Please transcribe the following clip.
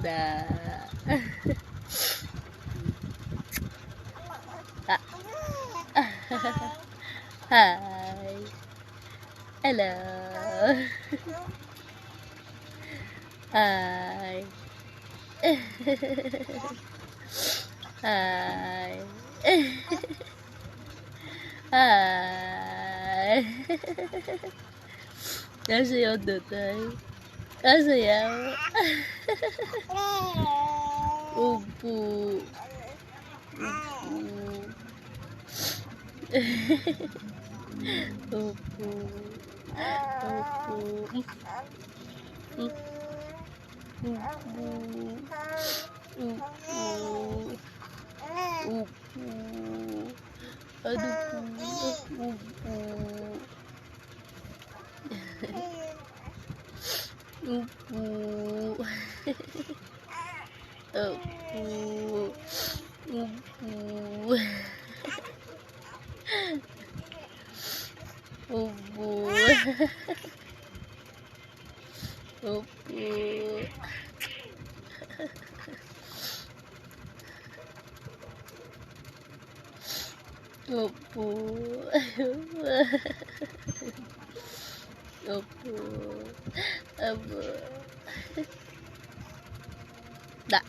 Da. Ah. Hi. Hello. Hi. Hi. Hi. Nasa'yo, Tutay. Nasa'yo. Upo. Upo. Upo. Upo. Upo. Upo. Aduh po. Upo. Upo. Upo. Upo. Upo. Upo. Opo. Opo. Opo. Da.